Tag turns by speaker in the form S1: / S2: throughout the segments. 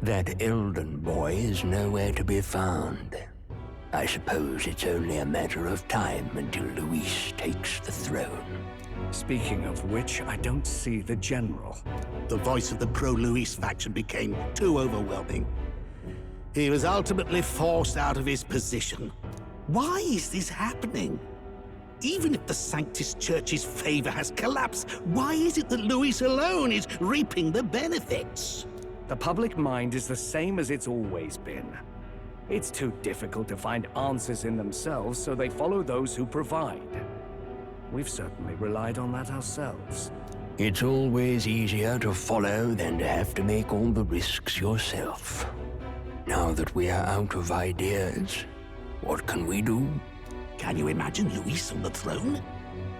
S1: That Elden boy is nowhere to be found. I suppose it's only a matter of time until Luis takes the throne.
S2: Speaking of which, I don't see the general.
S3: The voice of the pro-Luis faction became too overwhelming. He was ultimately forced out of his position. Why is this happening? Even if the Sanctus Church's favor has collapsed, why is it that Luis alone is reaping the benefits?
S2: The public mind is the same as it's always been. It's too difficult to find answers in themselves, so they follow those who provide. We've certainly relied on that ourselves.
S1: It's always easier to follow than to have to make all the risks yourself. Now that we are out of ideas, what can we do?
S3: Can you imagine Luis on the throne?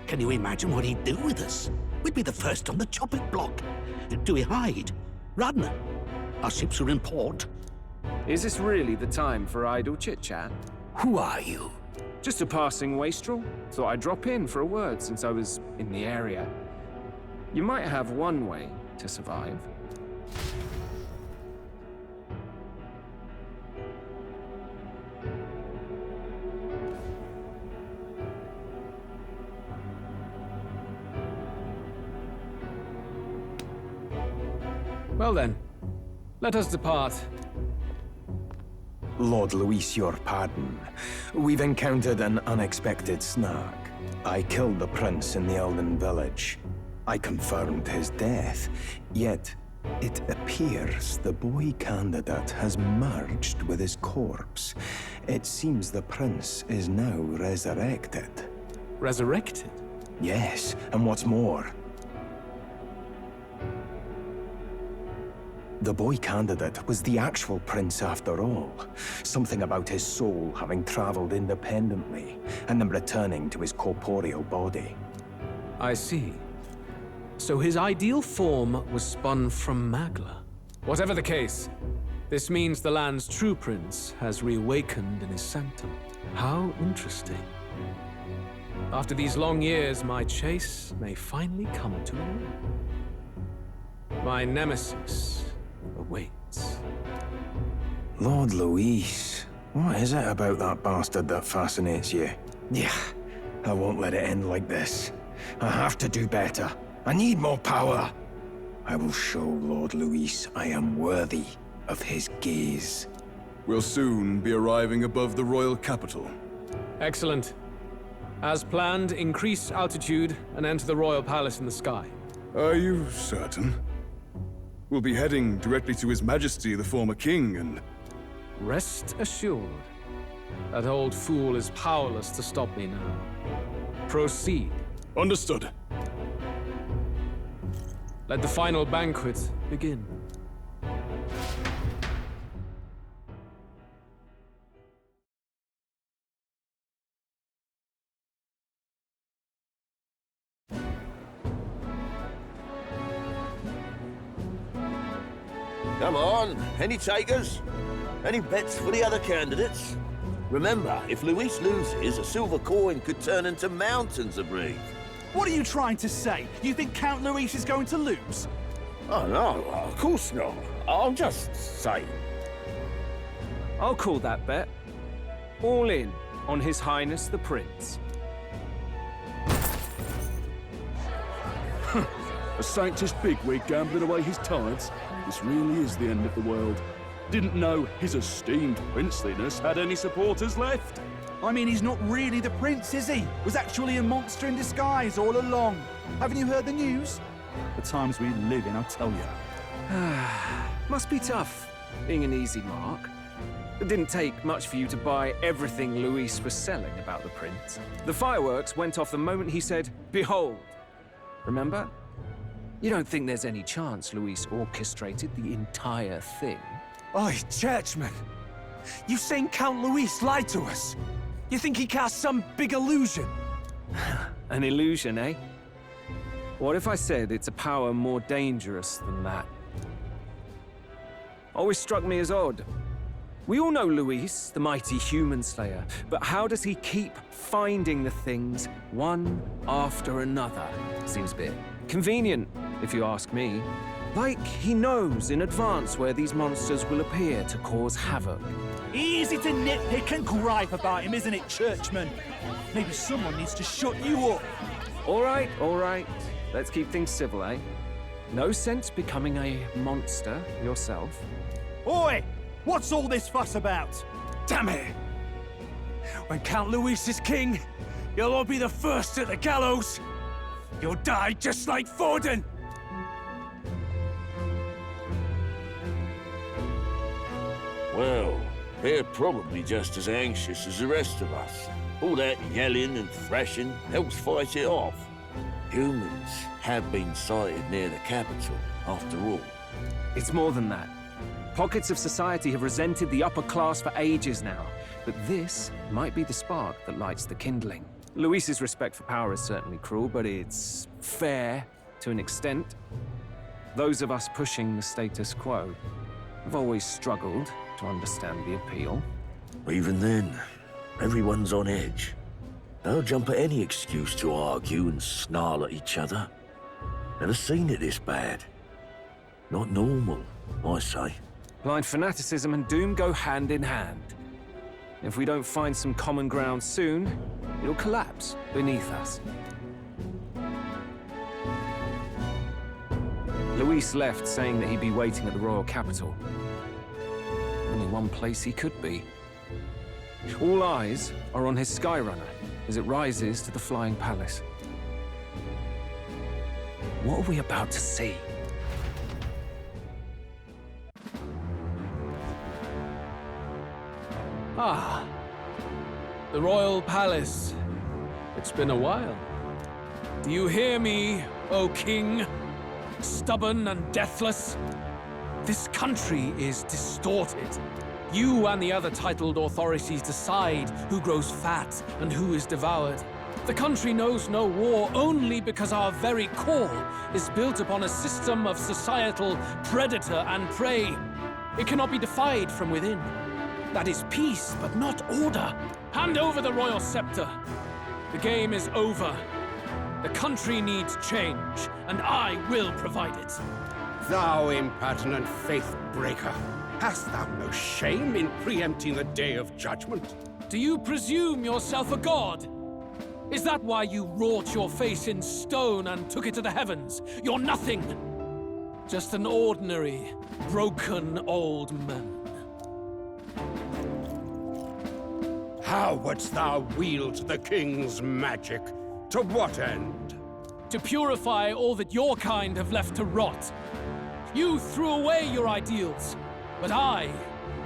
S3: Can you imagine what he'd do with us? We'd be the first on the chopping block. Do we hide? Run? Our ships are in port.
S4: Is this really the time for idle chit-chat?
S1: Who are you?
S4: Just a passing wastrel. Thought I'd drop in for a word since I was in the area. You might have one way to survive.
S5: Well then, let us depart.
S6: Lord Luis, your pardon. We've encountered an unexpected snag. I killed the prince in the Elden village. I confirmed his death, yet it appears the boy candidate has merged with his corpse. It seems the prince is now resurrected.
S5: Resurrected?
S6: Yes, and what's more, the boy candidate was the actual prince after all. Something about his soul having traveled independently, and then returning to his corporeal body.
S5: I see. So his ideal form was spun from Magla. Whatever the case, this means the land's true prince has reawakened in his sanctum. How interesting. After these long years, my chase may finally come to an end. My nemesis awaits.
S6: Lord Luis, what is it about that bastard that fascinates you? Yeah, I won't let it end like this. I have to do better. I need more power. I will show Lord Luis I am worthy of his gaze.
S7: We'll soon be arriving above the royal capital.
S5: Excellent. As planned, increase altitude and enter the royal palace in the sky.
S7: Are you certain? We'll be heading directly to His Majesty, the former king, and...
S5: Rest assured, that old fool is powerless to stop me now. Proceed.
S7: Understood.
S5: Let the final banquet begin.
S8: Come on, any takers? Any bets for the other candidates? Remember, if Luis loses, a silver coin could turn into mountains of Reef.
S9: What are you trying to say? You think Count Luis is going to lose?
S8: Oh no, of course not. I'm just saying.
S4: I'll call that bet. All in on His Highness the Prince.
S7: A Sanctus bigwig gambling away his tithes? This really is the end of the world. Didn't know his esteemed princeliness had any supporters left.
S9: I mean, he's not really the prince, is he? Was actually a monster in disguise all along. Haven't you heard the news? The times we live in, I'll tell you.
S4: Must be tough, being an easy mark. It didn't take much for you to buy everything Luis was selling about the prince. The fireworks went off the moment he said, "Behold." Remember? You don't think there's any chance Luis orchestrated the entire thing?
S6: Oi, churchman! You saying Count Luis lied to us? You think he cast some big illusion?
S4: An illusion, eh? What if I said it's a power more dangerous than that? Always struck me as odd. We all know Luis, the mighty human slayer, but how does he keep finding the things one after another? Seems a bit convenient, if you ask me. Like he knows in advance where these monsters will appear to cause havoc.
S9: Easy to nitpick and gripe about him, isn't it, churchman? Maybe someone needs to shut you up.
S4: All right, all right. Let's keep things civil, eh? No sense becoming a monster yourself.
S9: Oi! What's all this fuss about?
S10: Damn it! When Count Luis is king, you'll all be the first at the gallows. You'll die just like Forden.
S8: Well, they're probably just as anxious as the rest of us. All that yelling and thrashing helps fight it off. Humans have been sighted near the capital, after all.
S4: It's more than that. Pockets of society have resented the upper class for ages now, but this might be the spark that lights the kindling. Luis's respect for power is certainly cruel, but it's fair to an extent. Those of us pushing the status quo have always struggled to understand the appeal.
S8: Even then, everyone's on edge. They'll jump at any excuse to argue and snarl at each other. Never seen it this bad. Not normal, I say.
S4: Blind fanaticism and doom go hand in hand. If we don't find some common ground soon, it'll collapse beneath us. Luis left saying that he'd be waiting at the royal capital. Only one place he could be. All eyes are on his Skyrunner as it rises to the flying palace. What are we about to see?
S5: Ah, the royal palace. It's been a while. Do you hear me, O king? Stubborn and deathless? This country is distorted. You and the other titled authorities decide who grows fat and who is devoured. The country knows no war only because our very core is built upon a system of societal predator and prey. It cannot be defied from within. That is peace, but not order. Hand over the royal scepter. The game is over. The country needs change, and I will provide it.
S11: Thou impertinent faith-breaker, hast thou no shame in preempting the day of judgment?
S5: Do you presume yourself a god? Is that why you wrought your face in stone and took it to the heavens? You're nothing. Just an ordinary, broken old man.
S11: How wouldst thou wield the king's magic? To what end?
S5: To purify all that your kind have left to rot. You threw away your ideals, but I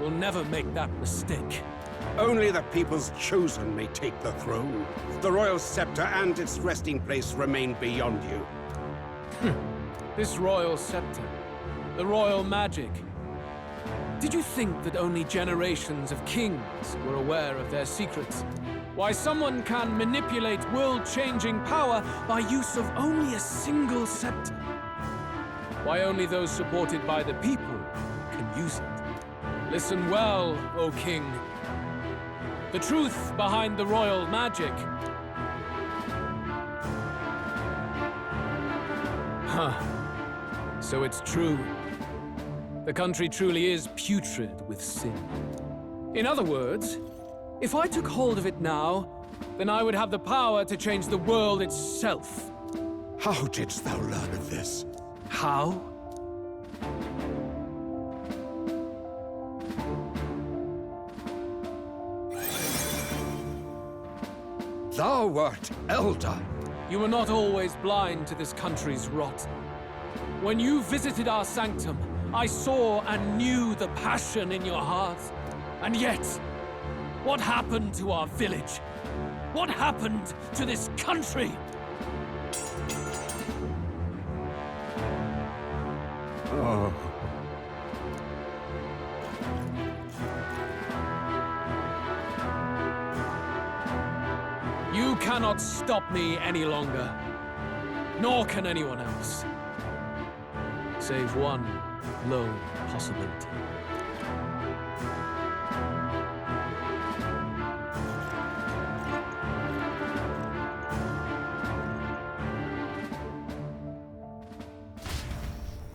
S5: will never make that mistake.
S11: Only the people's chosen may take the throne. The royal scepter and its resting place remain beyond you.
S5: This royal scepter, the royal magic. Did you think that only generations of kings were aware of their secrets? Why someone can manipulate world-changing power by use of only a single scepter? Why only those supported by the people can use it? Listen well, O king. The truth behind the royal magic. Huh. So it's true. The country truly is putrid with sin. In other words, if I took hold of it now, then I would have the power to change the world itself.
S11: How didst thou learn of this?
S5: How?
S11: Thou wert elder.
S5: You were not always blind to this country's rot. When you visited our sanctum, I saw and knew the passion in your heart. And yet, what happened to our village? What happened to this country?
S11: Oh.
S5: You cannot stop me any longer. Nor can anyone else. Save one lone possibility.